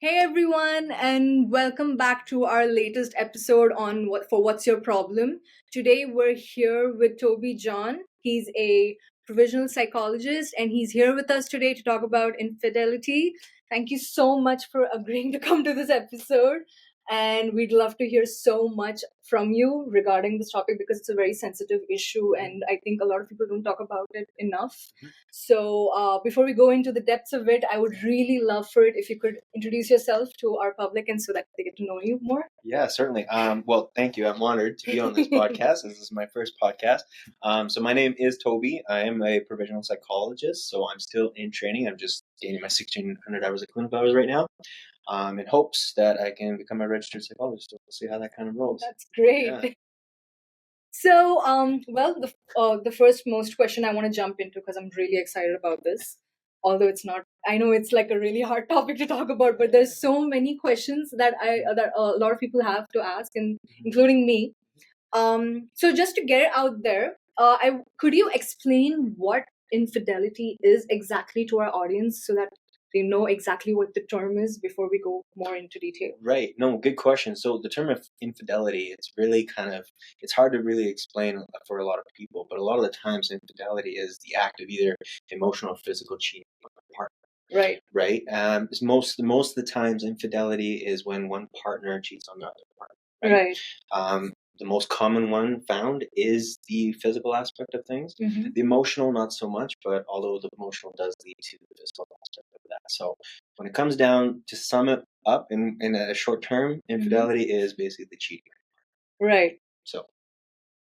Hey everyone, and welcome back to our latest episode on What's Your Problem. Today we're here with Toby John. He's a provisional psychologist, and he's here with us today to talk about infidelity. Thank you so much for agreeing to come to this episode. And we'd love to hear so much from you regarding this topic because it's a very sensitive issue, and I think a lot of people don't talk about it enough. So, before we go into the depths of it, I would really love for it if you could introduce yourself to our public and so that they get to know you more. Yeah, certainly. Well, thank you. I'm honored to be on this podcast. This is my first podcast. So my name is Toby. I am a provisional psychologist, so I'm still in training. I'm just gaining my 1,600 hours of clinical hours right now, in hopes that I can become a registered psychologist. So we'll see how that kind of rolls. That's great. Yeah. So, the first most question I want to jump into because I'm really excited about this. Although it's not, I know it's like a really hard topic to talk about, but there's so many questions that a lot of people have to ask, and including me. So just to get it out there, could you explain what infidelity is exactly to our audience so that they know exactly what the term is before we go more into detail? Right. No, good question. So the term of infidelity, it's really it's hard to really explain for a lot of people, but a lot of the times infidelity is the act of either emotional or physical cheating on the partner. Right. It's most of the times infidelity is when one partner cheats on the other partner. Right. The most common one found is the physical aspect of things. Mhm. The emotional, not so much, but although the emotional does lead to the physical aspect of that. So when it comes down to sum it up in a short term, infidelity is basically cheating. Right. So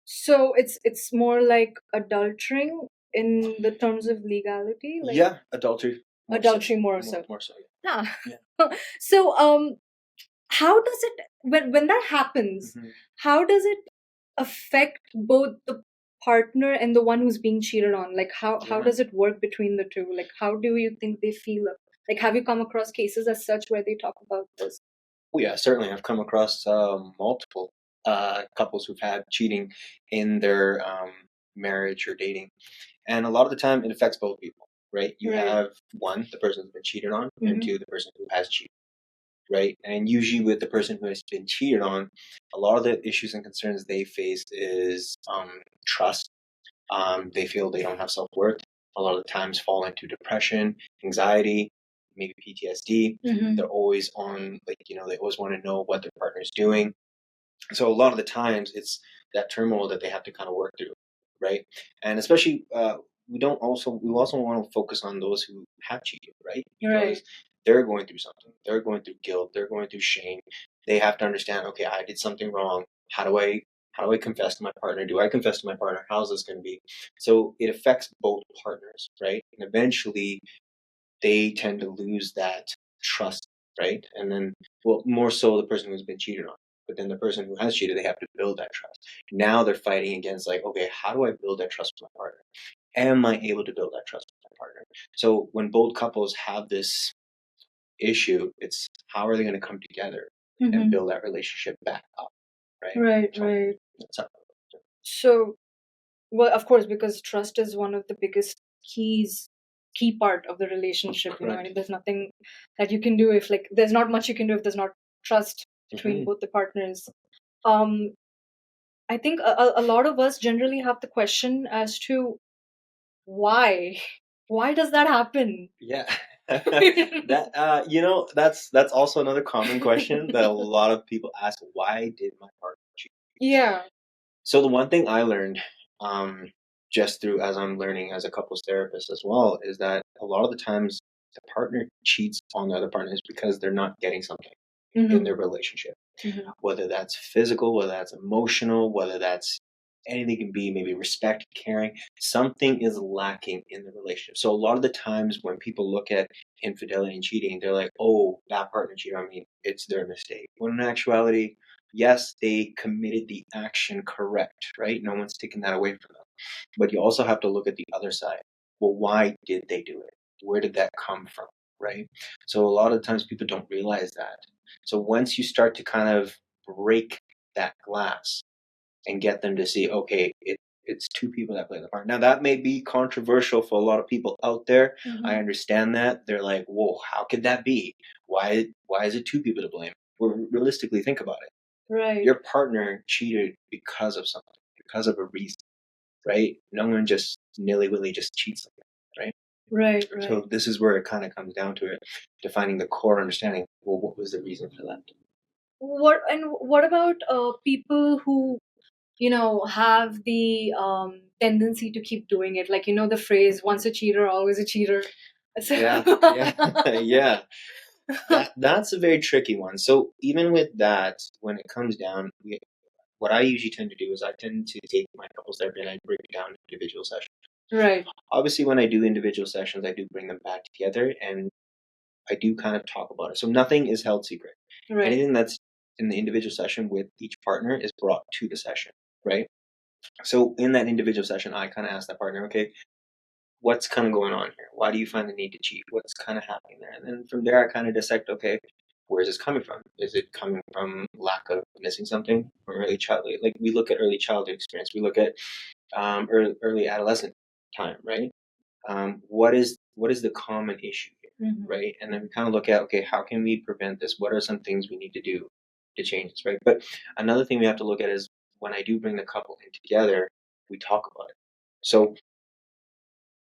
So it's more like adultering in the terms of legality. Like yeah, adultery. adultery more so. More so. Huh. Yeah. So how does it when that happens? Mhm. How does it affect both the partner and the one who's being cheated on? Like how Yeah. does it work between the two? Like how do you think they feel? Like have you come across cases as such where they talk about this? Oh yeah, certainly. I've come across multiple couples who've had cheating in their marriage or dating, and a lot of the time it affects both people. Right? You Right. have one, the person who's been cheated on, and Mhm. two, the person who has cheated. Right? And usually with the person who has been cheated on, a lot of the issues and concerns they face is trust. They feel they don't have self-worth. A lot of the times fall into depression, anxiety, maybe PTSD. Mhm. They're always on, they always want to know what their partner's doing. So a lot of the times it's that turmoil that they have to kind of work through, right? And especially, we also want to focus on those who have cheated, right? Because they're going through something. They're going through guilt. They're going through shame. They have to understand, okay, I did something wrong. How do I confess to my partner? Do I confess to my partner? How's this going to be? So it affects both partners, right? And eventually they tend to lose that trust, right? And then, well, more so the person who's been cheated on. But then the person who has cheated, they have to build that trust. Now they're fighting against, like, okay, how do I build that trust with my partner? Am I able to build that trust with my partner? So when both couples have this issue, it's how are they going to come together and build that relationship back up, right? Right, So right. that's up. So, well, of course, because trust is one of the biggest key part of the relationship. You know, Correct. and there's nothing that you can do if like there's not much you can do if there's not trust between Mhm. both the partners. Um, I think a lot of us generally have the question as to why. Why does that happen? Yeah. That's also another common question that a lot of people ask, why did my partner cheat? Yeah. So the one thing I learned, just through as I'm learning as a couples therapist as well, is that a lot of the times the partner cheats on the other partner is because they're not getting something in their relationship. Mhm. Whether that's physical, whether that's emotional, whether that's anything, can be maybe respect, caring, something is lacking in the relationship. So a lot of the times when people look at infidelity and cheating, they're like, oh, that partner cheated on me, it's their mistake. When in actuality, yes, they committed the action correct, right? No one's taking that away from them. But you also have to look at the other side. Well, why did they do it? Where did that come from, right? So a lot of times people don't realize that. So once you start to kind of break that glass and get them to see, okay, It's two people that play the part. Now that may be controversial for a lot of people out there. I understand that. They're like, whoa, how could that be? Why is it two people to blame? Well, realistically, think about it. Right. Your partner cheated because of something, because of a reason, right? No one just nilly-willy just cheats like that, right? Right, right. So this is where it kind of comes down to it, defining the core understanding. Well, what was the reason for that? What about people who have the tendency to keep doing it, like the phrase "once a cheater, always a cheater." So- Yeah. That's a very tricky one. So even with that, when it comes down, what I usually tend to do is I tend to take my couples therapy and I break it down to individual sessions. Right. Obviously, when I do individual sessions, I do bring them back together and I do kind of talk about it. So nothing is held secret. Right. Anything that's in the individual session with each partner is brought to the session, right? So in that individual session, I kind of ask that partner, okay, what's kind of going on here? Why do you find the need to cheat? What's kind of happening there? And then from there, I kind of dissect, okay, where is this coming from? Is it coming from lack of missing something or early childhood? Like we look at early childhood experience, we look at early adolescent time, right? What is the common issue here, right? And then we kind of look at, okay, how can we prevent this? What are some things we need to do to change this, right? But another thing we have to look at is when I do bring the couple in together, we talk about it. So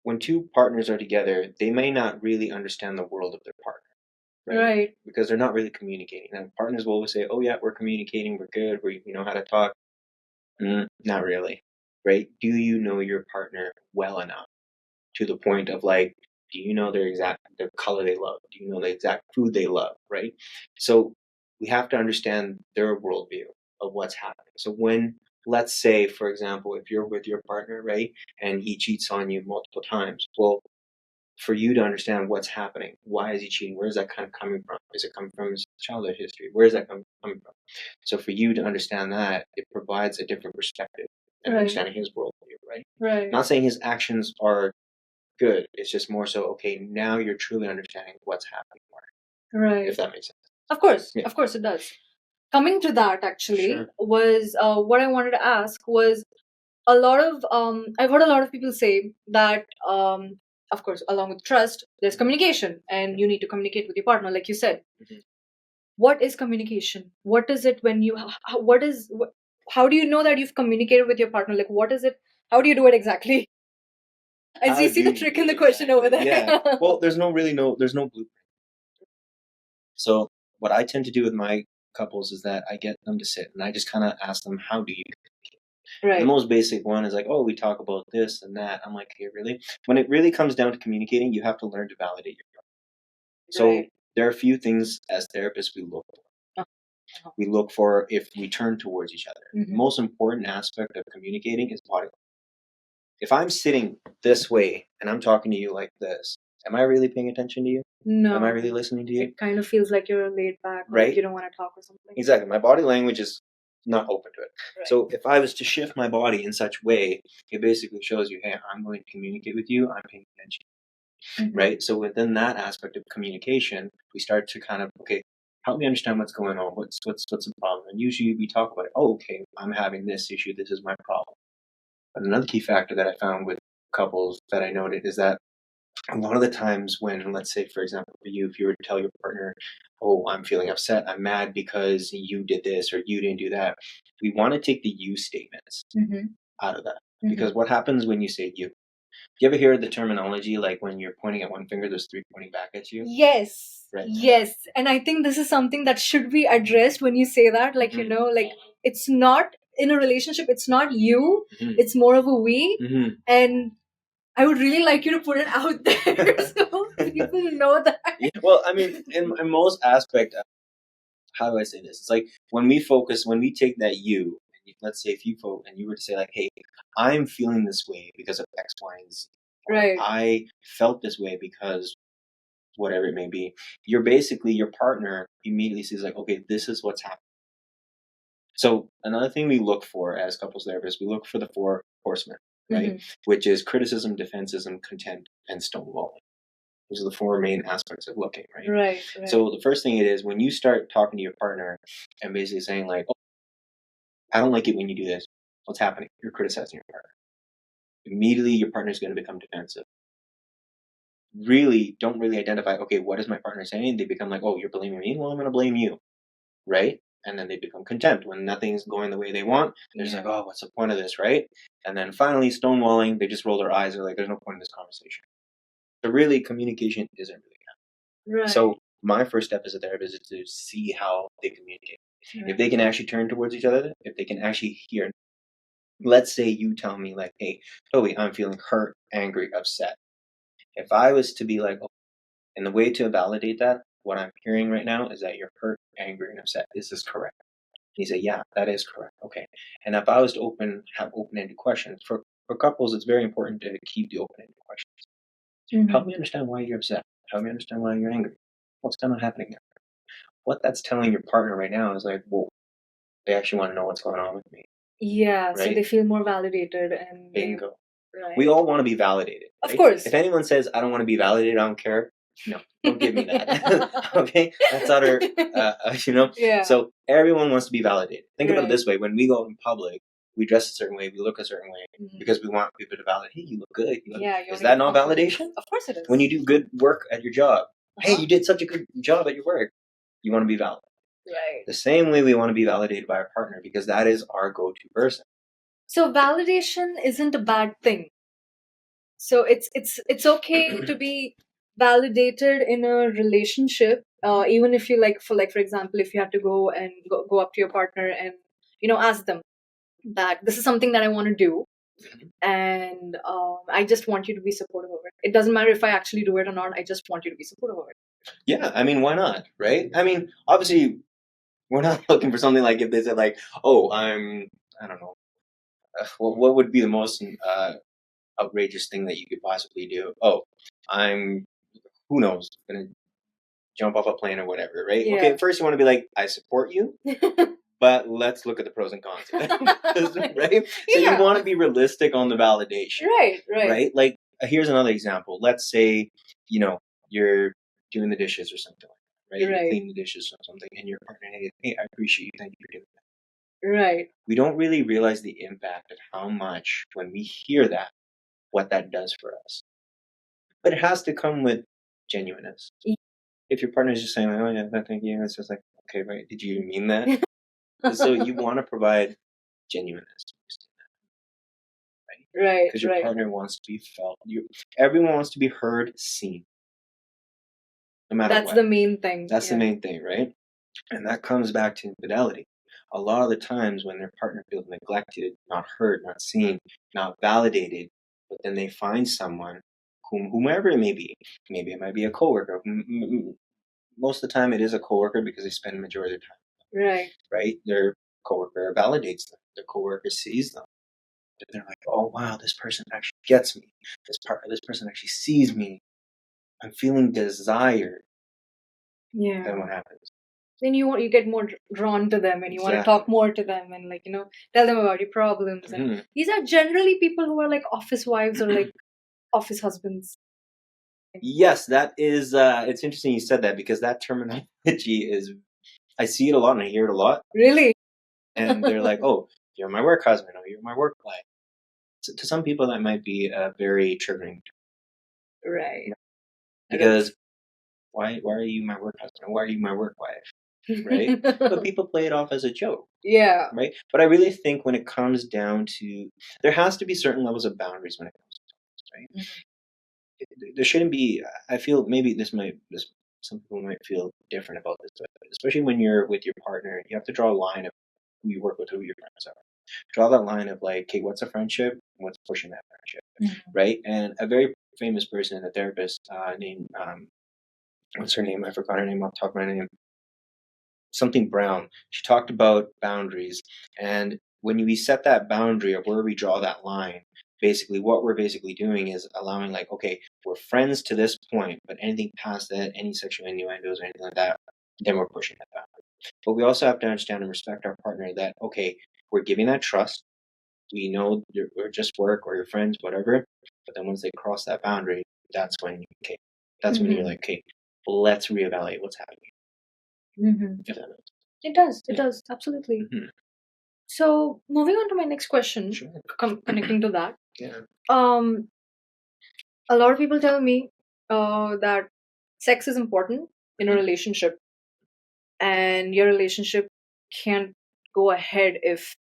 when two partners are together, they may not really understand the world of their partner, right? Because they're not really communicating. And partners will always say, "Oh yeah, we're communicating, we're good, we know how to talk." Not really, right? Do you know your partner well enough to the point of like, do you know the color they love? Do you know the exact food they love, right? So we have to understand their worldview of what's happening. So when, let's say, for example, if you're with your partner, right, and he cheats on you multiple times, well, for you to understand what's happening, why is he cheating? Where is that kind of coming from? Is it coming from his childhood history? Where is that coming from? So for you to understand that, it provides a different perspective and understanding his worldview, right? Right. Not saying his actions are good. It's just more so, okay, now you're truly understanding what's happening more. Right. If that makes sense. Of course. Yeah. Of course it does. Coming to that, actually, Sure. was what I wanted to ask was a lot of I've heard a lot of people say that of course, along with trust, there's communication, and you need to communicate with your partner, like you said. What is communication? What is it when you? How do you know that you've communicated with your partner? Like, what is it? How do you do it exactly? I see the trick in the question over there. Yeah. Well, there's no blueprint. So what I tend to do with my couples is that I get them to sit and I just kind of ask them, how do you communicate? Right. The most basic one is like, oh, we talk about this and that. I'm like, hey, really? When it really comes down to communicating, you have to learn to validate your partner. So there are a few things as therapists we look for. We look for if we turn towards each other. The most important aspect of communicating is body language. If I'm sitting this way and I'm talking to you like this, am I really paying attention to you? No. Am I really listening to you? It kind of feels like you're laid back, or right? like you don't want to talk or something. Exactly. My body language is not open to it. Right. So if I was to shift my body in such way, it basically shows you, hey, I'm going to communicate with you. I'm paying attention. Right? So within that aspect of communication, we start to kind of, okay, help me understand what's going on. What's the problem? And usually we talk about it. Oh, okay, I'm having this issue. This is my problem. But another key factor that I found with couples that I noted is that a lot of the times when, let's say, for example, for you, if you were to tell your partner, oh, I'm feeling upset, I'm mad because you did this or you didn't do that, we want to take the you statements out of that. Because what happens when you say you? You ever hear the terminology like when you're pointing at one finger, there's three pointing back at you? Yes. Right. Yes. And I think this is something that should be addressed when you say that. Like, like it's not in a relationship, it's not you, it's more of a we. And I would really like you to put it out there so people know that. Yeah, well, I mean, in most aspect, how do I say this? It's like when we take that you, let's say if you and you were to say like, hey, I'm feeling this way because of X, Y, and Z. Right. I felt this way because whatever it may be. You're basically, your partner immediately says like, okay, this is what's happening. So another thing we look for as couples therapists, we look for the 4 horsemen, right? Which is criticism, defensism, contempt, and stonewalling. Those are the 4 main aspects of looking, right? Right. So the first thing it is when you start talking to your partner and basically saying like, oh, I don't like it when you do this. What's happening? You're criticizing your partner. immediately your partner is going to become defensive. Really don't really identify, okay, what is my partner saying? They become like, oh, you're blaming me? Well, I'm going to blame you, right? And then they become contempt when nothing's going the way they want. They're just like, oh, what's the point of this, right? And then finally, stonewalling, they just roll their eyes. They're like, there's no point in this conversation. So really, communication isn't really Right. So my first step as a therapist is to see how they communicate. Right. If they can actually turn towards each other, if they can actually hear. Let's say you tell me like, hey, Toby, I'm feeling hurt, angry, upset. If I was to be like, oh, and the way to validate that, what I'm hearing right now is that you're hurt, angry, and upset. Is this correct? And you say, yeah, that is correct. Okay. And if I was to have open-ended questions, for couples, it's very important to keep the open-ended questions. Help me understand why you're upset. Help me understand why you're angry. What's kind of happening there? What that's telling your partner right now is like, whoa, they actually want to know what's going on with me. Yeah, so Right? they feel more validated and Bingo. Right. We all want to be validated. Right? Of course. If anyone says, I don't want to be validated, I don't care. No, don't give me that. Okay? That's utter, Yeah. So everyone wants to be validated. Think about it Right. this way. When we go out in public, we dress a certain way, we look a certain way, because we want people to validate, hey, you look good. Is that not validation? Of course it is. When you do good work at your job, hey, you did such a good job at your work. You want to be validated. Right. The same way we want to be validated by our partner, because that is our go-to person. So validation isn't a bad thing. So it's okay to be validated in a relationship, even if you for example, if you have to go and go up to your partner and ask them that this is something that I want to do, and I just want you to be supportive of it. It doesn't matter if I actually do it or not. I just want you to be supportive of it. Yeah, I mean, why not, right? I mean, obviously, we're not looking for something like if they said like, oh, I don't know, what would be the most outrageous thing that you could possibly do? Oh, who knows, gonna jump off a plane or whatever, right? Yeah. Okay, first you want to be like, I support you, but let's look at the pros and cons, right? So you want to be realistic on the validation, right? Like, here's another example. Let's say, you're doing the dishes or something like that, right? You clean the dishes or something, and your partner, hey, I appreciate you, thank you for doing that. Right. We don't really realize the impact of how much, when we hear that, what that does for us. But it has to come with genuineness. If your partner is just saying, oh yeah, thank you, it's just like, okay, right, did you mean that? So you want to provide genuineness, right? Because your partner wants to be felt. Everyone wants to be heard, seen. No matter what. That's the main thing. That's the main thing, right? And that comes back to infidelity. A lot of the times when their partner feels neglected, not heard, not seen, not validated, but then they find someone, whomever it may be. Maybe it might be a coworker. Most of the time it is a coworker because they spend the majority of the time. Right. Right? Their coworker validates them. Their coworker sees them. But they're like, oh wow, this person actually gets me. This person actually sees me. I'm feeling desired. Yeah. Then what happens? Then you get more drawn to them, and you want to talk more to them, and tell them about your problems. And these are generally people who are like office wives or like office husbands. Yes, that is. It's interesting you said that, because that terminology is. I see it a lot and I hear it a lot. Really? And they're like, "Oh, you're my work husband. Oh, you're my work wife." So to some people, that might be very triggering. Right. Because why are you my work husband? Why are you my work wife? Right? But people play it off as a joke. Yeah. Right? But I really think when it comes down to, there has to be certain levels of boundaries when it comes to it, right? There shouldn't be. I feel maybe some people might feel different about this, but especially when you're with your partner, you have to draw a line of who you work with, who your friends are. Draw that line of like, okay, what's a friendship? What's pushing that friendship? Right? And a very famous person, a therapist named what's her name? I forgot her name off the top of my name. Something Brown. She talked about boundaries, and when we set that boundary of where we draw that line, basically what we're basically doing is allowing, like, okay, we're friends to this point, but anything past that, any sexual innuendos or anything like that, then we're pushing that boundary. But we also have to understand and respect our partner that, okay, we're giving that trust. We know we're just work or your friends, whatever. But then once they cross that boundary, that's when when you're like, okay, well, let's reevaluate what's happening. If that makes sense. It does. It does. Absolutely. So moving on to my next question, connecting to that. Yeah. A lot of people tell me that sex is important in a relationship, and your relationship can't go ahead if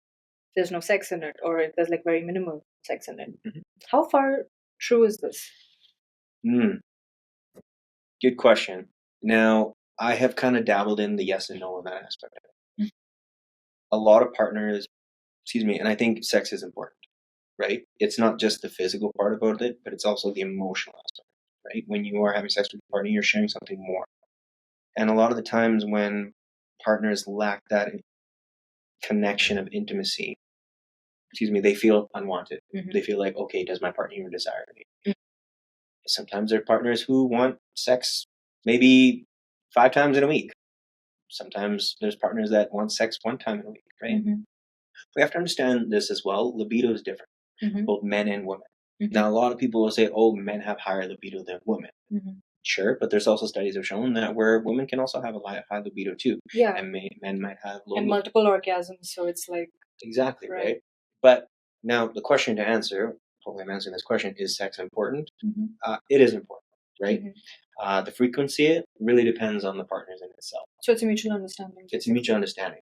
there's no sex in it, or if there's like very minimal sex in it. Mhm. How far true is this? Good question. Now, I have kind of dabbled in the yes and no in that aspect of it. A lot of partners, excuse me, and I think sex is important, right? It's not just the physical part about it, but it's also the emotional aspect, right? When you are having sex with your partner, you're sharing something more. And a lot of the times when partners lack that connection of intimacy, excuse me, they feel unwanted. They feel like, okay, does my partner even desire me? Sometimes there are partners who want sex maybe 5 times in a week. Sometimes there's partners that want sex 1 time in a week, right? We have to understand this as well. Libido is different, both men and women. Now, a lot of people will say, oh, men have higher libido than women. Sure, but there's also studies have shown that where women can also have a high libido too. Yeah. And men might have low And libido. multiple orgasms, so it's like. Exactly, Right. right? But now the question to answer, hopefully I'm answering this question, is sex important? It is important, right? The frequency really depends on the partners in itself. So it's a mutual understanding. It's a mutual understanding.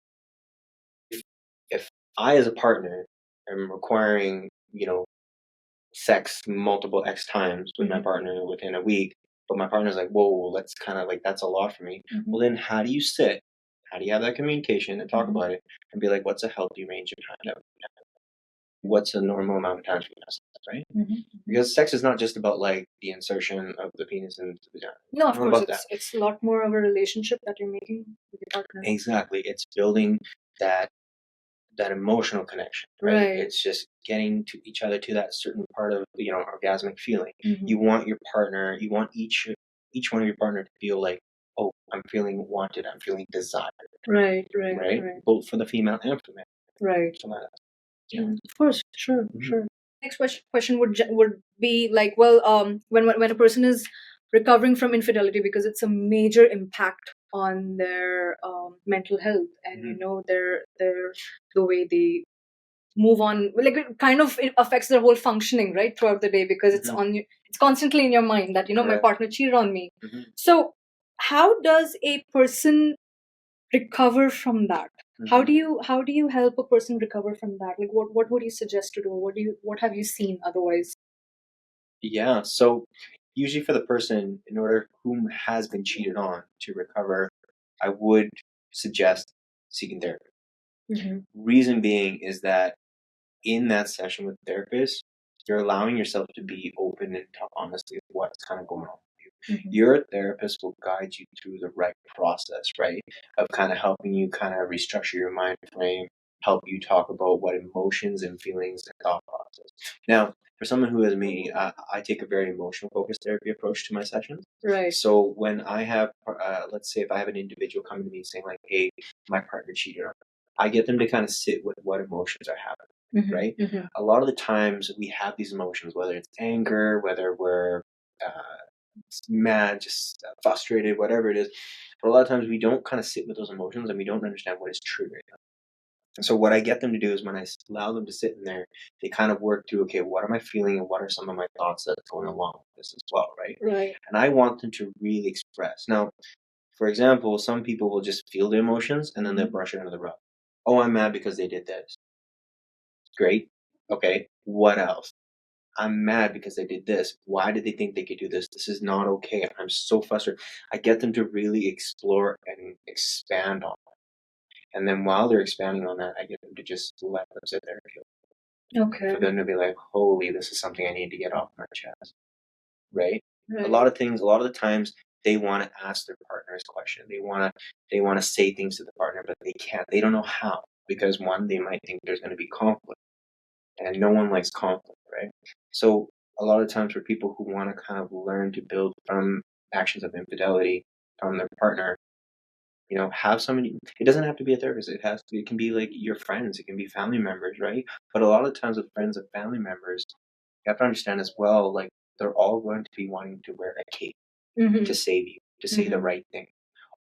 If I, as a partner, am requiring, sex multiple X times with my partner within a week, but my partner's like, whoa, that's kind of like, that's a lot for me. Well, then how do you sit? How do you have that communication and talk about it and be like, what's a healthy range of time that we have? What's a normal amount of time for you to have sex, right? Because sex is not just about like the insertion of the penis into the vagina. No, of Not course, about it's a lot more of a relationship that you're making with your partner. Exactly. It's building that emotional connection, right? It's just getting to each other to that certain part of orgasmic feeling. You want your partner, you want each one of your partner to feel like, oh, I'm feeling wanted, I'm feeling desired, Right. both for the female and for the male. Right. So that, Of course, sure. Next question would be like, well, when a person is recovering from infidelity, because it's a major impact on their mental health, and their the way they move on, like it kind of it affects their whole functioning right throughout the day, because it's on you, it's constantly in your mind that my partner cheated on me. So how does a person recover from that? How do you help a person recover from that? Like what would you suggest to do? What have you seen otherwise? Yeah. So usually for the person, in order whom has been cheated on to recover, I would suggest seeking therapy. Reason being is that in that session with the therapist, you're allowing yourself to be open and talk honestly with what's kind of going on with you. Your therapist will guide you through the right process, right? Of kind of helping you kind of restructure your mind frame, help you talk about what emotions and feelings and thought process. Now, for someone who is me, I take a very emotional focused therapy approach to my sessions. Right. So when I have, let's say if I have an individual coming to me saying like, hey, my partner cheated on me, I get them to kind of sit with what emotions are happening, right? A lot of the times we have these emotions, whether it's anger, whether we're mad, just frustrated, whatever it is. But a lot of times we don't kind of sit with those emotions and we don't understand what is triggering them. And so what I get them to do is when I allow them to sit in there, they kind of work through, okay, what am I feeling and what are some of my thoughts that's going along with this as well, right? Right. And I want them to really express. Now, for example, some people will just feel the emotions and then they'll brush it under the rug. Oh, I'm mad because they did this. Great. Okay. What else? I'm mad because they did this. Why did they think they could do this? This is not okay. I'm so frustrated. I get them to really explore and expand on it. And then while they're expanding on that, I get them to just let them sit there and feel. Okay. For them to be like, holy, this is something I need to get off my chest. Right? Right. A lot of the times they want to ask their partners question. They want to say things to the partner, but they can't. They don't know how. Because one, they might think there's going to be conflict. And no one likes conflict, right? So a lot of times for people who want to kind of learn to build from actions of infidelity from their partner, have somebody. It doesn't have to be a therapist. It can be like your friends. It can be family members, right? But a lot of times with friends and family members, you have to understand as well, like they're all going to be wanting to wear a cape to save you, to say the right thing.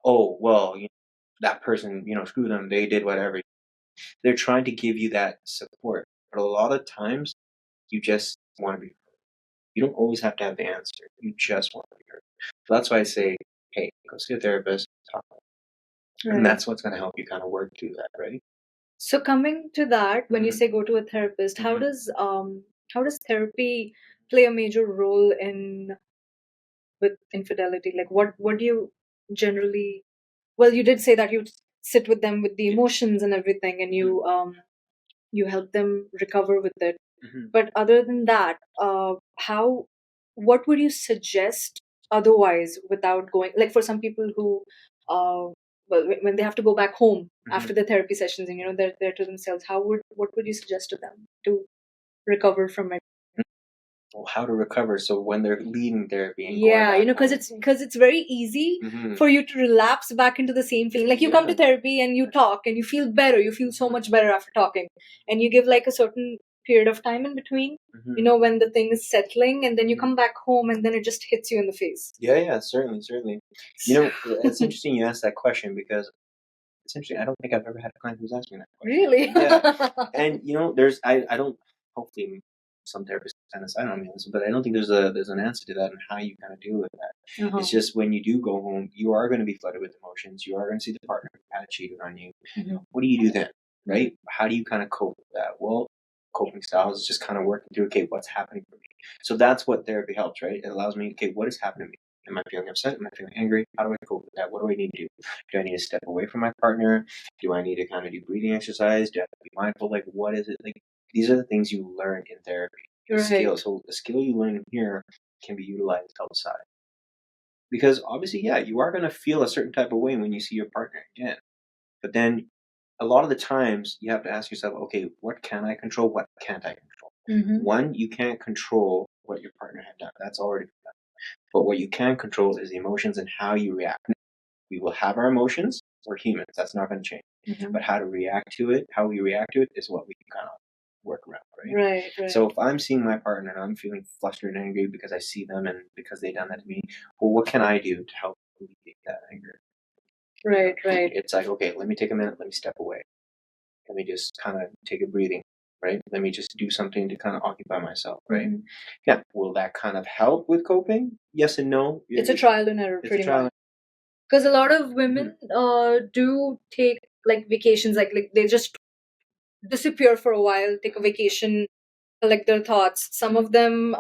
Oh, well, that person, screw them. They did whatever. They're trying to give you that support. But a lot of times You just want to be heard. You don't always have to have the answer. You just want to be heard. So that's why I say, hey, go see a therapist, talk about it. And that's what's going to help you kind of work through that, right? So coming to that, when you Mhm. say go to a therapist, how Mhm. does therapy play a major role in with infidelity? Like what do you generally, well, you did say that you sit with them with the emotions and everything, and you help them recover with it. Mhm. But other than that, how what would you suggest otherwise without going, like for some people who well, when they have to go back home after Mhm. the therapy sessions, and they're to themselves, what would you suggest to them to recover from it? Well, how to recover? So when they're leaving therapy and going Yeah, back because home. it's very easy Mhm. for you to relapse back into the same feeling. Like you come to Yeah. therapy and you talk and you feel better, you feel so much better after talking, and you give like a certain period of time in between, Mhm. when the thing is settling, and then you Mhm. come back home and then it just hits you in the face. Yeah, certainly. It's interesting you asked that question because it's interesting. I don't think I've ever had a client who's asked me that question. Really? Yeah, and there's I don't hopefully some therapists kind of side on me on this, but I don't think there's an answer to that and how you kind of deal with that. It's just when you do go home, you are going to be flooded with emotions. You are going to see the partner who kind of cheated on you. Mhm. What do you do then, right? How do you kind of cope with that? Well, coping styles is just kind of working through, okay, what's happening for me. So that's what therapy helps, right? It allows me, okay, what is happening to me? Am I feeling upset? Am I feeling angry? How do I cope with that? What do I need to do? Do I need to step away from my partner? Do I need to kind of do breathing exercise? Do I have to be mindful? Like, what is it? Like, these are the things you learn in therapy. The skill. So the skill you learn here can be utilized outside. Because obviously, yeah, you are going to feel a certain type of way when you see your partner again. But then a lot of the times you have to ask yourself, okay, what can I control? What can't I control? One, you can't control what your partner had done. That's already done. But what you can control is the emotions and how you react. We will have our emotions. We're humans. That's not going to change. But how to react to it, how we react to it, is what we can kind of work around, right? Right. So if I'm seeing my partner and I'm feeling flustered and angry because I see them and because they've done that to me, well, what can I do to help alleviate that anger? Right. It's like, okay, let me take a minute. Let me step away. Let me just kind of take a breathing, right? Let me just do something to kind of occupy myself, right? Yeah. Will that kind of help with coping? Yes and no. It's a trial and error, It's a pretty trial much. Because a lot of women do take like vacations, like they just disappear for a while, take a vacation, collect their thoughts. Some of them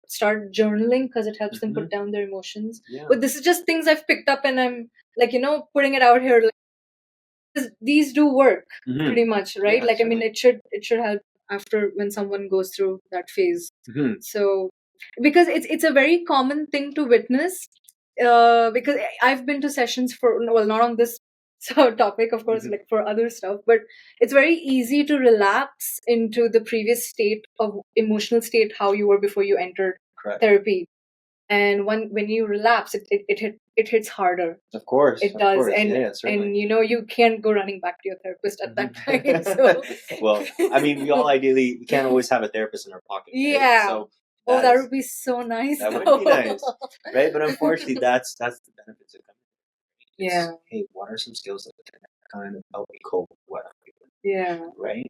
start journaling because it helps them put down their emotions. Yeah. But this is just things I've picked up, and I'm like, putting it out here. Like, these do work pretty much, right? Yeah, like, I mean, it should help after when someone goes through that phase. So because it's a very common thing to witness. Because I've been to sessions for, well, not on this topic, of course, like for other stuff, but it's very easy to relapse into the previous state of emotional state how you were before you entered therapy. And when you relapse, it hits harder. Of course, it does. course. And Yeah, certainly. and you can't go running back to your therapist at that time. So well, I mean, we can't always have a therapist in our pocket. Right? Yeah. So That would be so nice. that though. would be nice, right? But unfortunately, that's the benefits of coming. Yeah. Hey, what are some skills that can kind of help me cope with what I'm feeling? Yeah. Right?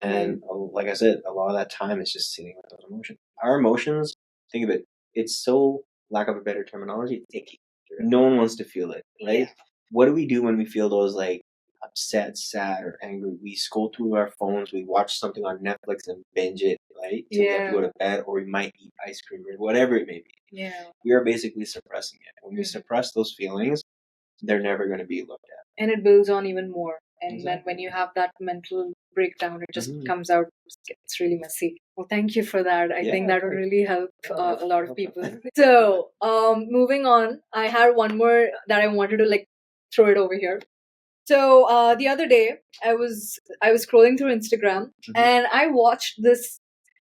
And like I said, a lot of that time is just sitting with those emotions. Our emotions, think of it, it's so, lack of a better terminology, it's icky. No one wants to feel it, right? Yeah. What do we do when we feel those like upset, sad, or angry? We scroll through our phones, we watch something on Netflix and binge it, right? Till we have to go to bed, or we might eat ice cream or whatever it may be. Yeah. We are basically suppressing it. When we suppress those feelings, they're never going to be looked at. And it builds on even more. And then when you have that mental breakdown, it just comes out. It's really messy. Well, thank you for that. I think that would really help a lot of people. So, moving on, I had one more that I wanted to like throw it over here. So the other day, I was scrolling through Instagram and I watched this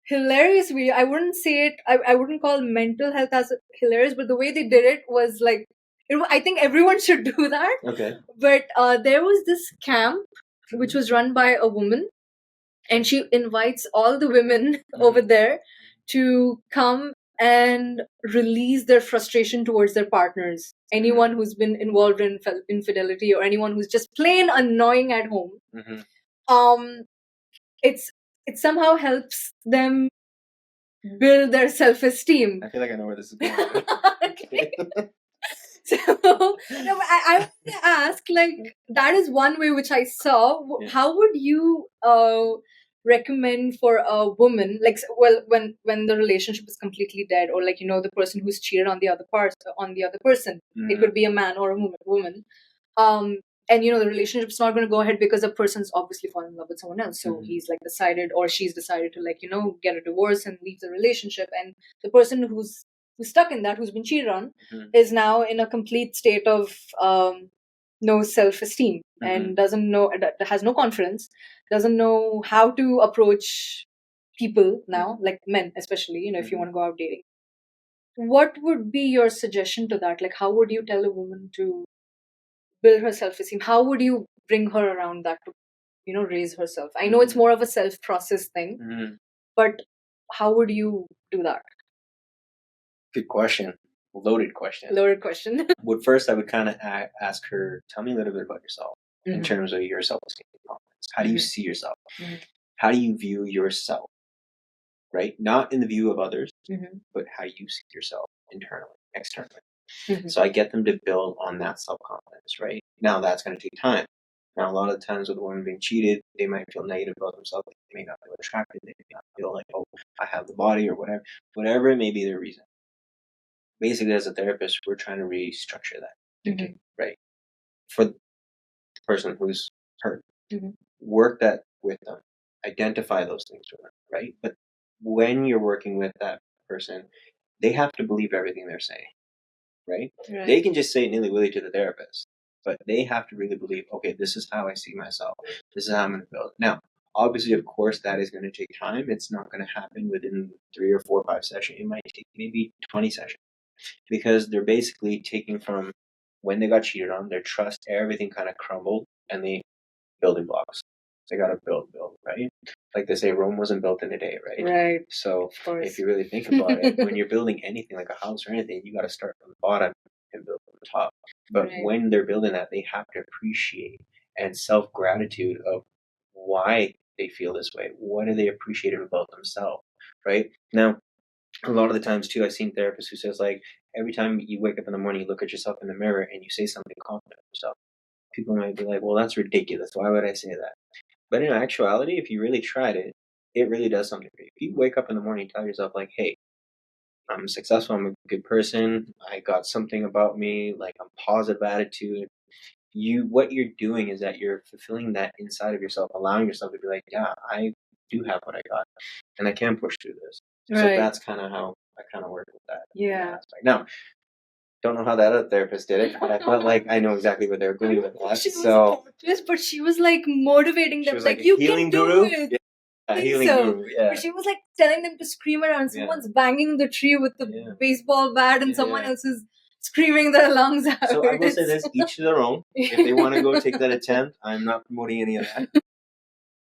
hilarious video. I wouldn't say it. I wouldn't call mental health as hilarious, but the way they did it was like, I think everyone should do that. Okay. But there was this camp which was run by a woman, and she invites all the women over there to come and release their frustration towards their partners. Anyone who's been involved in infidelity, or anyone who's just plain annoying at home. It's it somehow helps them build their self-esteem. I feel like I know where this is going. Okay. So no, I want to ask, like, that is one way which I saw. Yeah. How would you recommend for a woman, like, when the relationship is completely dead, or like, the person who's cheated on the other person, it could be a man or a woman, and the relationship's not going to go ahead because the person's obviously fallen in love with someone else, so he's like decided, or she's decided to, like, get a divorce and leave the relationship, and the person who's stuck in that, who's been cheated on, is now in a complete state of no self-esteem, and doesn't know, has no confidence, doesn't know how to approach people now, like men especially, if you want to go out dating. What would be your suggestion to that? Like, how would you tell a woman to build her self-esteem? How would you bring her around that to, raise herself? I know it's more of a self-process thing, but how would you do that? Good question. Loaded question. Well, first, I would kind of ask her, tell me a little bit about yourself in terms of your self-esteem and confidence. How do you see yourself? How do you view yourself? Right? Not in the view of others, but how you see yourself internally, externally. So I get them to build on that self-confidence, right? Now that's going to take time. Now, a lot of times with a woman being cheated, they might feel negative about themselves. They may not feel attracted. They may not feel like, oh, I have the body or whatever it may be their reason. Basically, as a therapist, we're trying to restructure that thinking, right? For the person who's hurt, work that with them, identify those things for them, right? But when you're working with that person, they have to believe everything they're saying, right? They can just say nilly-willy to the therapist, but they have to really believe, okay, this is how I see myself. This is how I'm going to build. Now, obviously, of course, that is going to take time. It's not going to happen within 3 or 4 or 5 sessions. It might take maybe 20 sessions, because they're basically taking from when they got cheated on, their trust, everything kind of crumbled, and the building blocks. They got to build, right? Like they say, Rome wasn't built in a day, right? Right. So if you really think about it, when you're building anything like a house or anything, you got to start from the bottom and build from the top. But when they're building that, they have to appreciate and self-gratitude of why they feel this way. What do they appreciate about themselves, right? Now, a lot of the times too, I've seen therapists who says, like, every time you wake up in the morning, you look at yourself in the mirror and you say something confident of yourself. People might be like, well, that's ridiculous. Why would I say that? But in actuality, if you really tried it, it really does something for you. If you wake up in the morning and tell yourself, like, hey, I'm successful, I'm a good person, I got something about me, like, I'm positive attitude, what you're doing is that you're fulfilling that inside of yourself, allowing yourself to be like, yeah, I do have what I got, and I can push through this. So that's kind of how I kind of work with that. Yeah. Now, don't know how that other therapist did it, but I felt like I know exactly what they were doing with that. But she was like motivating them, like, you can do it. Yeah, healing guru. Yeah. But she was like telling them to scream around. Someone's banging the tree with the baseball bat, and someone else is screaming their lungs out. So I will say this: each to their own. If they want to go take that attempt, I'm not promoting any of that.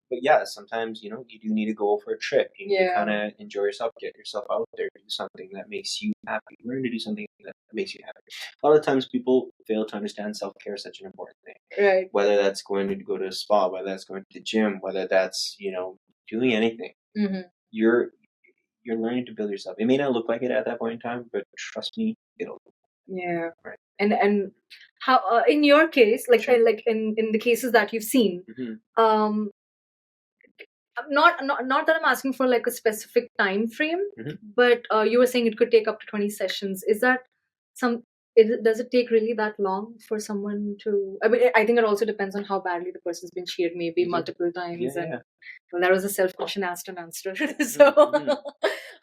But yeah, sometimes, you do need to go for a trip. You need to kind of enjoy yourself, get yourself out there, do something that makes you happy. Learn to do something that makes you happy. A lot of times people fail to understand self-care is such an important thing. Right. Whether that's going to go to a spa, whether that's going to the gym, whether that's, doing anything. You're learning to build yourself. It may not look like it at that point in time, but trust me, it'll. Yeah. Right. And how, in your case, like, like in the cases that you've seen, not that I'm asking for like a specific time frame, but you were saying it could take up to 20 sessions. Is that does it take really that long for someone to? I mean, I think it also depends on how badly the person's been cheated, maybe multiple times. Well, that was a self-question asked and answered. So,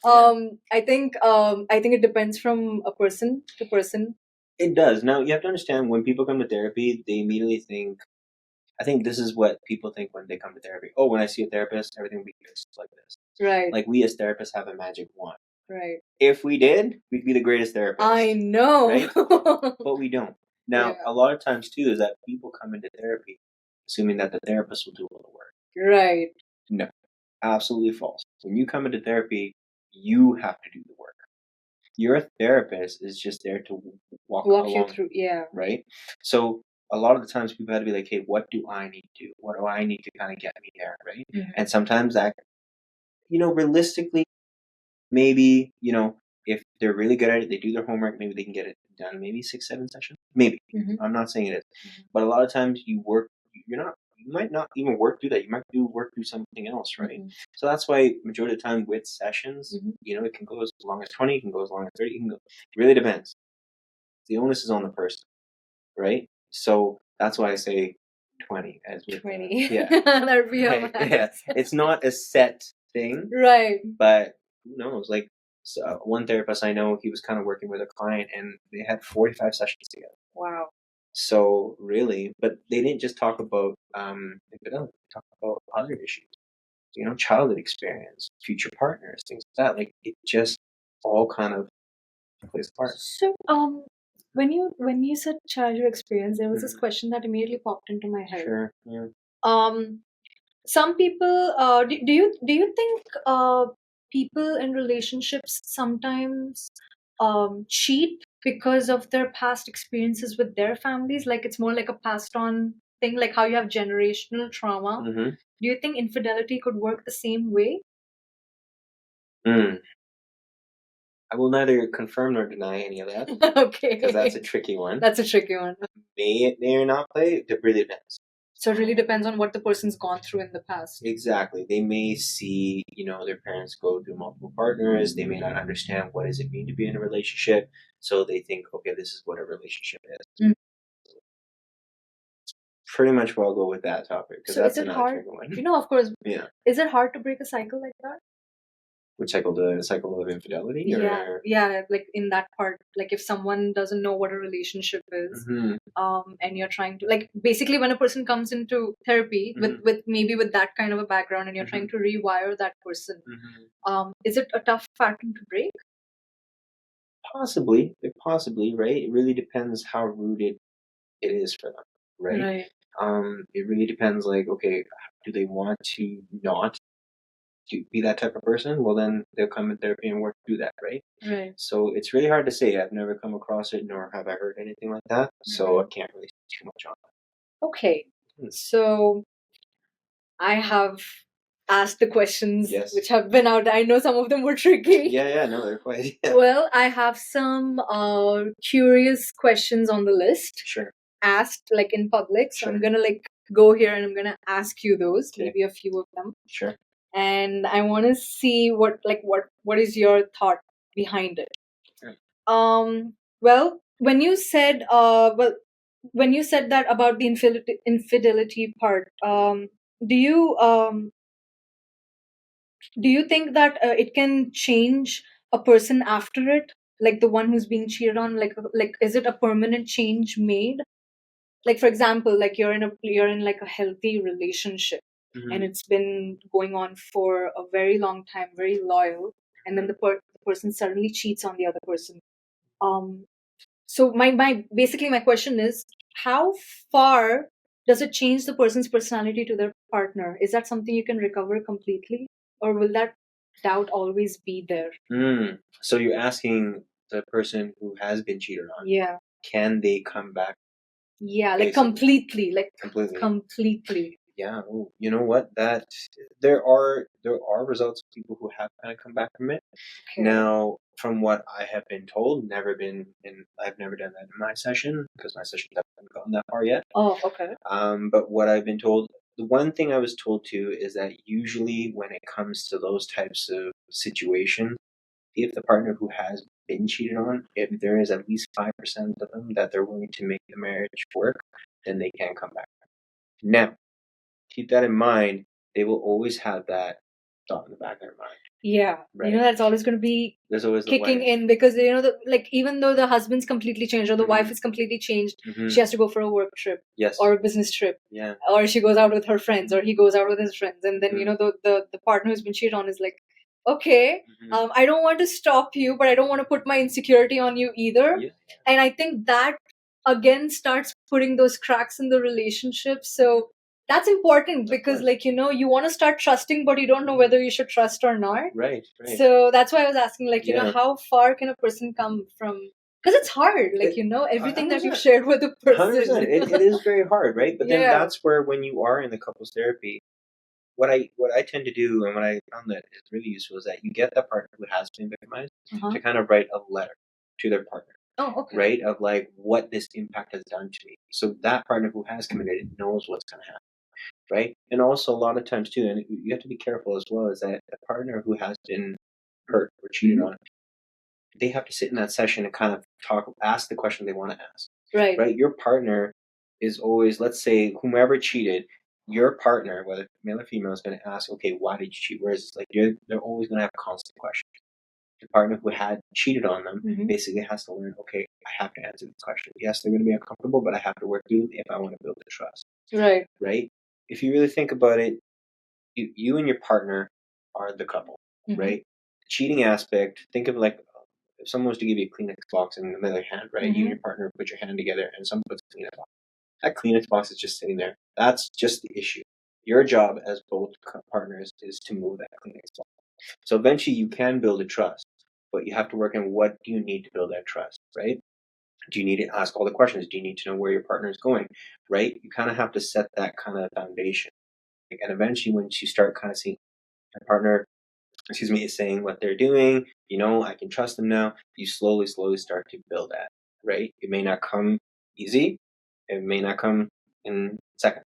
I think it depends from a person to person. It does. Now, you have to understand, when people come to therapy, they immediately think, I think this is what people think when they come to therapy. Oh, when I see a therapist, everything will be fixed like this. Right. Like, we as therapists have a magic wand. Right. If we did, we'd be the greatest therapists. I know. Right? But we don't. Now, a lot of times, too, is that people come into therapy assuming that the therapist will do all the work. Right. No. Absolutely false. When you come into therapy, you have to do the work. Your therapist is just there to walk along, you through. Yeah. Right? So a lot of the times people have to be like, hey, what do I need to do? What do I need to kind of get me there? Right? And sometimes that realistically, maybe, if they're really good at it, they do their homework, maybe they can get it done, maybe 6, 7 sessions. Maybe. I'm not saying it is. But a lot of times you might not even work through that. You might work through something else, right? So that's why majority of the time with sessions, it can go as long as 20, it can go as long as 30, it really depends. The onus is on the person, right? So that's why I say 20 as with 20. yeah. That would be Right, yeah. It's not a set thing. Right. But who knows? Like, so one therapist I know, he was kind of working with a client and they had 45 sessions together. Wow. So really, but they didn't just talk about infidelity, they talked about other issues, childhood experience, future partners, things like that. Like it just all kind of plays a part. So, when you said childhood experience, there was this question that immediately popped into my head. Sure. Yeah. Some people, do you think people in relationships sometimes cheat because of their past experiences with their families? Like it's more like a passed on thing, like how you have generational trauma. Do you think infidelity could work the same way? I will neither confirm nor deny any of that. Okay. Because that's a tricky one. That's a tricky one. May or not play, it really depends. So it really depends on what the person's gone through in the past. Exactly. They may see, their parents go through multiple partners. They may not understand what does it mean to be in a relationship. So they think, okay, this is what a relationship is. Pretty much where I'll go with that topic. So that's is it hard? Of course. Yeah. Is it hard to break a cycle like that? Which cycle? The cycle of infidelity? Yeah, like in that part, like if someone doesn't know what a relationship is, and you're trying to, like, basically when a person comes into therapy with maybe with that kind of a background and you're trying to rewire that person, is it a tough pattern to break? Possibly, right? It really depends how rooted it is for them, right? It really depends, like, okay, do they want to not to be that type of person? Well, then they'll come in therapy and work through that, right? Right. So it's really hard to say. I've never come across it, nor have I heard anything like that. So I can't really say too much on that. Okay. So I have asked the questions which have been out. I know some of them were tricky. Yeah, no, they're quite. Yeah. Well, I have some curious questions on the list. Sure. Asked like in public. So I'm gonna go here and I'm gonna ask you those, maybe a few of them. Sure. And I want to see what is your thought behind it. Sure. Well, when you said that about the infidelity part, do you think that it can change a person after it, like the one who's being cheated on, like is it a permanent change made? Like for example, like you're in like a healthy relationship and it's been going on for a very long time, very loyal, and then the person suddenly cheats on the other person. So my question is, how far does it change the person's personality to their partner? Is that something you can recover completely, or will that doubt always be there? So you're asking the person who has been cheated on, can they come back? Yeah, like completely. Yeah, you know what? That there are results of people who have kind of come back from it. Okay. Now, from what I have been told, I've never done that in my session because my session hasn't gone that far yet. Oh, okay. But what I've been told, the one thing I was told too is that usually when it comes to those types of situations, if the partner who has been cheated on, if there is at least 5% of them that they're willing to make the marriage work, then they can come back. Now, keep that in mind. They will always have that thought in the back of their mind. Yeah, right. That's always going to be kicking in because even though the husband's completely changed or the wife is completely changed, she has to go for a work trip, or a business trip, or she goes out with her friends, or he goes out with his friends, and then the partner who's been cheated on is like, okay, I don't want to stop you, but I don't want to put my insecurity on you either. And I think that again starts putting those cracks in the relationship. So that's important because you want to start trusting, but you don't know whether you should trust or not. Right. So that's why I was asking, how far can a person come from? Because it's hard, everything 100%. That you've shared with a person. 100%. It is very hard, right? But then that's where when you are in the couples therapy, what I tend to do, and what I found that is really useful, is that you get the partner who has been victimized to kind of write a letter to their partner. Oh, okay. Right? Of like what this impact has done to me. So that partner who has committed it knows what's going to happen. Right? And also a lot of times too, and you have to be careful as well, is that the partner who has been hurt or cheated on, they have to sit in that session and kind of ask the question they want to ask. Right. Right? Your partner is always, let's say, whomever cheated, your partner, whether male or female, is going to ask, okay, why did you cheat? Whereas it's like they're always going to have constant questions. The partner who had cheated on them basically has to learn, okay, I have to answer this question. Yes, they're going to be uncomfortable, but I have to work through them if I want to build the trust. Right. Right? If you really think about it, you and your partner are the couple, right? The cheating aspect, think of like if someone was to give you a Kleenex box in the other hand, right? You and your partner put your hand together and someone puts a Kleenex box. That Kleenex box is just sitting there. That's just the issue. Your job as both partners is to move that Kleenex box. So eventually you can build a trust, but you have to work on what do you need to build that trust, right? Do you need to ask all the questions? Do you need to know where your partner is going, right? You kind of have to set that kind of foundation. And eventually once you start kind of seeing your partner, is saying what they're doing, I can trust them now, you slowly start to build that, right? It may not come easy. It may not come in seconds.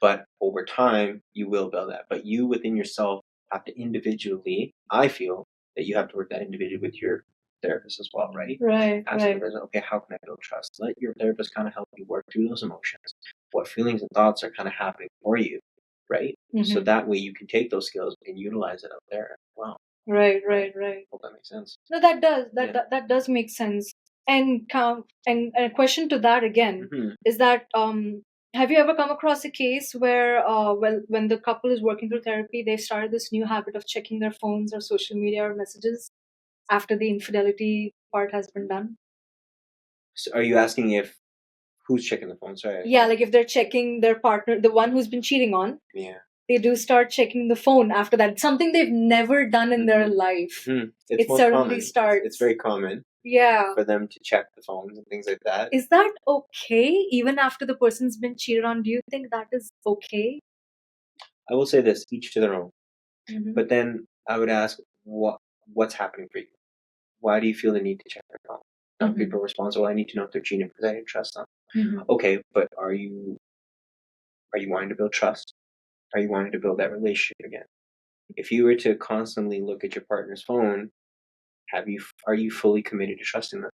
But over time, you will build that. But you within yourself have to individually, I feel that you have to work that individually with your therapist as well, right? Right. Ask the therapist, okay, how can I build trust? Let your therapist kind of help you work through those emotions. What feelings and thoughts are kind of happening for you, right? So that way you can take those skills and utilize it out there. Wow. Right. Hope that makes sense. No, that does. That does make sense. And a question to that again is that have you ever come across a case where when the couple is working through therapy, they started this new habit of checking their phones or social media or messages after the infidelity part has been done? So are you asking if who's checking the phone? Sorry. Yeah, like if they're checking their partner, the one who's been cheating on, they do start checking the phone after that. Something they've never done in their life. It suddenly starts. It's very common. Yeah. For them to check the phones and things like that. Is that okay? Even after the person's been cheated on, do you think that is okay? I will say this: each to their own. But then I would ask, what's happening for you? Why do you feel the need to check their phone? Some people are responsible. I need to know if they're cheating because I didn't trust them. Okay, but are you wanting to build trust? Are you wanting to build that relationship again? If you were to constantly look at your partner's phone, are you fully committed to trusting them?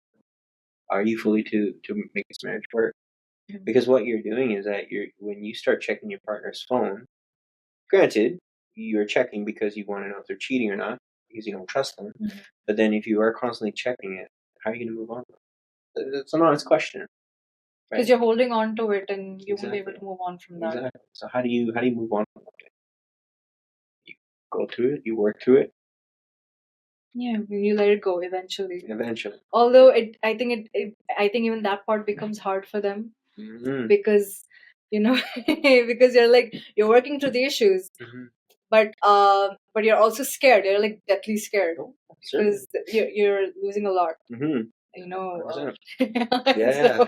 Are you fully to make this marriage work? Because what you're doing is that when you start checking your partner's phone, granted, you're checking because you want to know if they're cheating or not, because you don't trust them. But then if you are constantly checking it, how are you going to move on? It's an honest question. Because you're holding on to it and you won't be able to move on from that. Exactly. So how do you move on from it? You go through it, you work through it. Yeah, you let it go eventually. Although I think even that part becomes hard for them because because you're working through the issues, but you're also scared. You're like deathly scared because you're losing a lot. Yeah.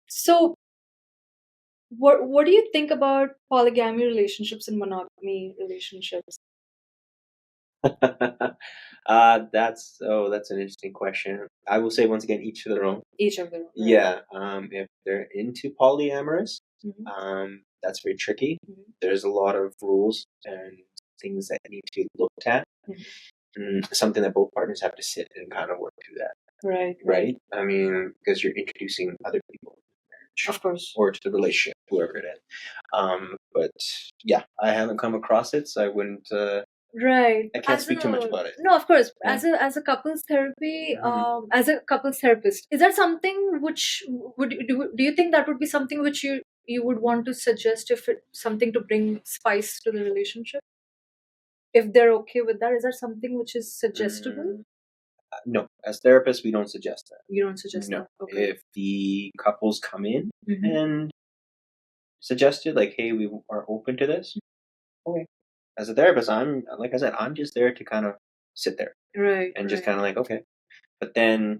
So what do you think about polygamy relationships and monogamy relationships? That's an interesting question. I will say once again, each to their own. Each of them. Right. Yeah. If they're into polyamorous, that's very tricky. There's a lot of rules and things that need to be looked at. Something that both partners have to sit and kind of work through that. Right. I mean, because you're introducing other people to the marriage, of course, or to the relationship, whoever it is. But yeah, I haven't come across it, so I wouldn't. Right. I can't speak too much about it. No, of course. Yeah. As a couples therapy, as a couples therapist, is that something which do you think that would be something which you would want to suggest if it's something to bring spice to the relationship? If they're okay with that, is that something which is suggestible? No, as therapists, we don't suggest that. You don't suggest that? Okay. If the couples come in and suggest it, like, hey, we are open to this, okay. As a therapist, I'm just there to kind of sit there. Right. And just kind of like, okay. But then,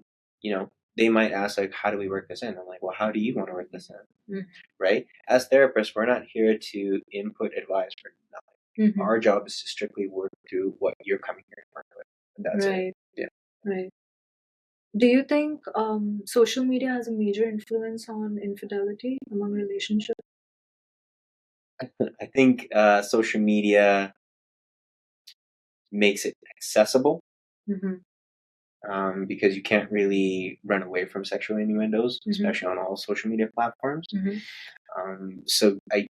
they might ask, like, how do we work this in? I'm like, well, how do you want to work this in? Mhm. Right? As therapists, we're not here to input advice for nothing. Mhm. Our job is to strictly work through what you're coming here to work with. And that's it. Right. Yeah. Right. Do you think social media has a major influence on infidelity among relationships? I think social media makes it accessible Mm-hmm. because you can't really run away from sexual innuendos, Mm-hmm. especially on all social media platforms. Mm-hmm. So I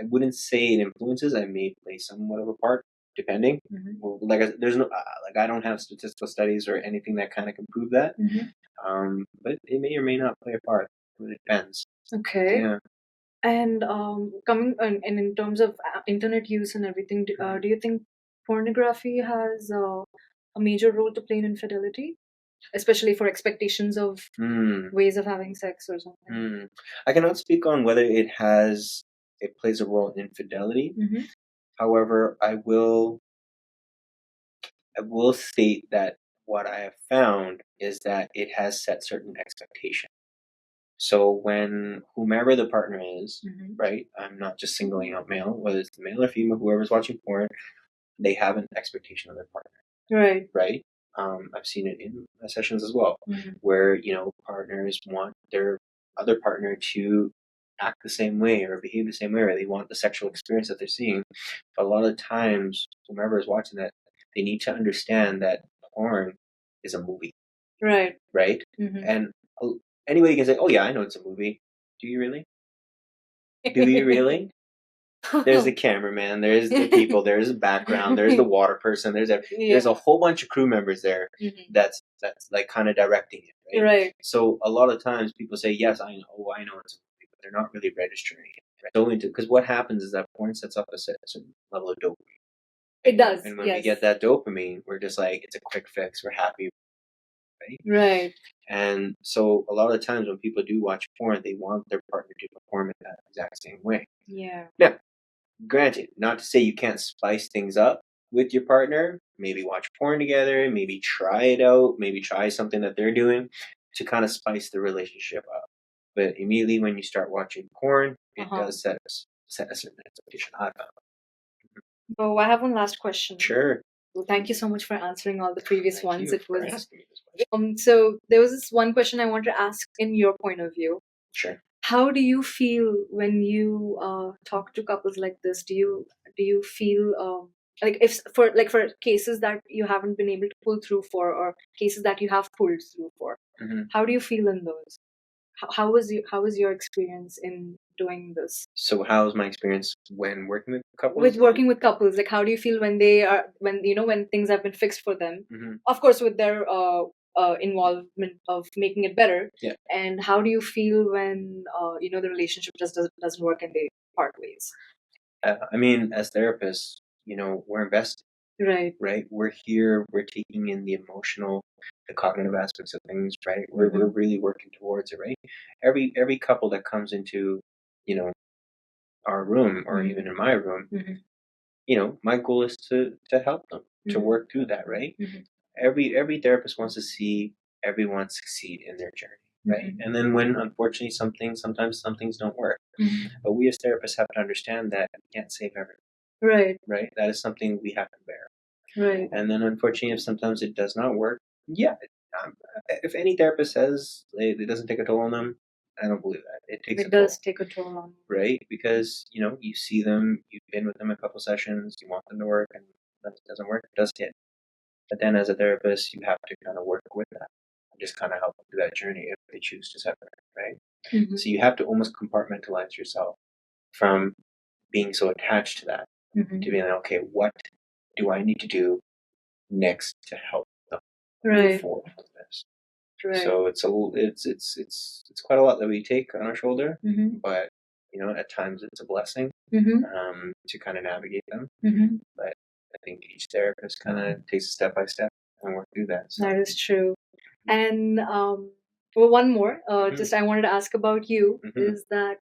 wouldn't say it influences. I may play somewhat of a part, depending. Mm-hmm. Well, like there's no like I don't have statistical studies or anything that kind of can prove that. But it may or may not play a part. It really depends. Okay. Yeah. And coming and in terms of internet use and everything, do you think pornography has a major role to play in infidelity, especially for expectations of ways of having sex or something? I cannot speak on whether it plays a role in infidelity. Mm-hmm. However, I will state that what I have found is that it has set certain expectations. So when whomever the partner is, Mm-hmm. right? I'm not just singling out male, whether it's the male or female, whoever's watching porn, they have an expectation of their partner, Right. right? I've seen it in sessions as well, Mm-hmm. where partners want their other partner to act the same way or behave the same way, or they want the sexual experience that they're seeing. But a lot of times, whomever is watching that, they need to understand that porn is a movie, Right. right? Mm-hmm. And anybody can say, "Oh yeah, I know it's a movie." Do you really? Do you really? There's the cameraman, there's the people, there's the background, there's the water person, there's a whole bunch of crew members there Mm-hmm. that's like kind of directing it, right? Right. So a lot of times people say, "Yes, I know, oh, I know it's a movie," but they're not really registering it. Right? So because what happens is that porn sets up a certain level of dopamine. It does. And when we Yes. get that dopamine, we're just like, it's a quick fix, we're happy, right? Right. And so a lot of times when people do watch porn, they want their partner to perform in that exact same way. Yeah. Now, granted, not to say you can't spice things up with your partner. Maybe watch porn together, maybe try it out, maybe try something that they're doing to kind of spice the relationship up. But immediately when you start watching porn, it does set a certain expectation. I found. Oh, I have one last question. Sure. Well, thank you so much for answering all the previous Thank ones. you It for was asking me this question. so there was this one question I wanted to ask in your point of view. Sure. How do you feel when you talk to couples like this? Do you feel like if for cases that you haven't been able to pull through for, or cases that you have pulled through for? Mm-hmm. How do you feel in those? How was your experience in doing this? So how was my experience when working with couples? With working with couples, like how do you feel when they are when things have been fixed for them? Mm-hmm. Of course, with their involvement of making it better. Yeah. And how do you feel when the relationship just doesn't work and they part ways? I mean, as therapists, we're invested. Right. Right? We're here, we're taking in the emotional, the cognitive aspects of things, right? We're really working towards it, right? Every couple that comes into, our room or even in my room, my goal is to help them, to work through that, right? Every therapist wants to see everyone succeed in their journey, right? And then when unfortunately sometimes some things don't work. But we as therapists have to understand that we can't save everyone. Right. Right? That is something we have to bear. Right. And then, unfortunately, if sometimes it does not work, yeah. If any therapist says it doesn't take a toll on them, I don't believe that. It takes a It toll, does take a toll on. right? Because you see them, you've been with them a couple sessions, you want them to work, and that doesn't work. It does hit. But then, as a therapist, you have to kind of work with that, and just kind of help them through that journey if they choose to separate, right? So you have to almost compartmentalize yourself from being so attached to that to being like, okay, what do I need to do next to help them move forward with this? Right. So it's quite a lot that we take on our shoulder, but at times it's a blessing to kind of navigate them. But I think each therapist kind of takes it step by step and work through that. So. That is true. And one more, just I wanted to ask about you is that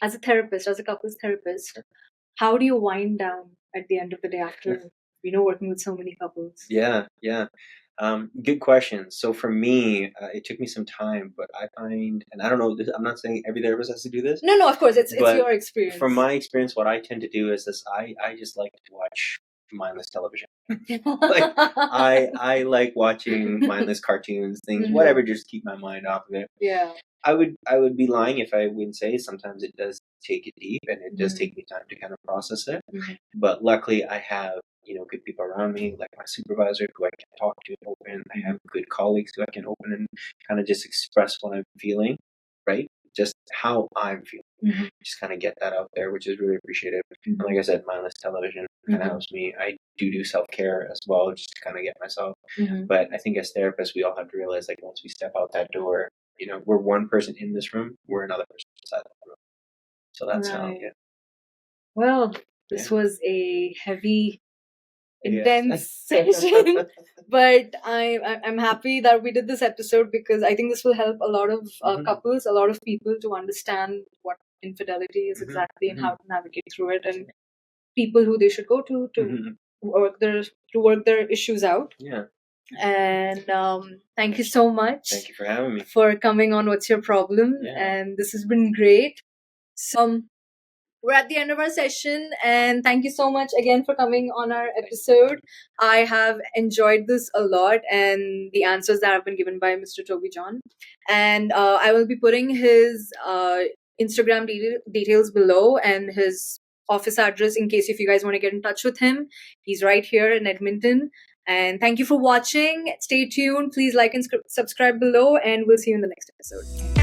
as a therapist, as a couples therapist, how do you wind down at the end of the day after working with so many couples? Yeah. Good question. So for me, it took me some time, but I find, and I don't know, I'm not saying every therapist has to do this. No, of course, it's but your experience. From my experience, what I tend to do is this: I just like to watch mindless television. Like I like watching mindless cartoons, things, whatever, just keep my mind off of it. Yeah. I would be lying if I wouldn't say sometimes it does take it deep, and it does take me time to kind of process it. But luckily, I have good people around me, like my supervisor, who I can talk to and open. I have good colleagues who I can open and kind of just express what I'm feeling, right? Just how I'm feeling. Just kind of get that out there, which is really appreciated. And like I said, mindless television kind of helps me. I do self-care as well, just to kind of get myself. But I think as therapists, we all have to realize, like, once we step out that door, we're one person in this room, we're another person inside the room. So that's how, yeah. Well, this was a heavy, intense session, but I'm happy that we did this episode, because I think this will help a lot of couples, a lot of people, to understand what infidelity is exactly and how to navigate through it, and people who they should go to work their issues out. Yeah. And thank you so much. Thank you for having me. For coming on What's Your Problem? Yeah. And this has been great. So we're at the end of our session, and thank you so much again for coming on our episode. I have enjoyed this a lot, and the answers that have been given by Mr. Toby John. And I will be putting his Instagram details below, and his office address, in case if you guys want to get in touch with him. He's right here in Edmonton. And thank you for watching. Stay tuned. Please like and subscribe below, and we'll see you in the next episode.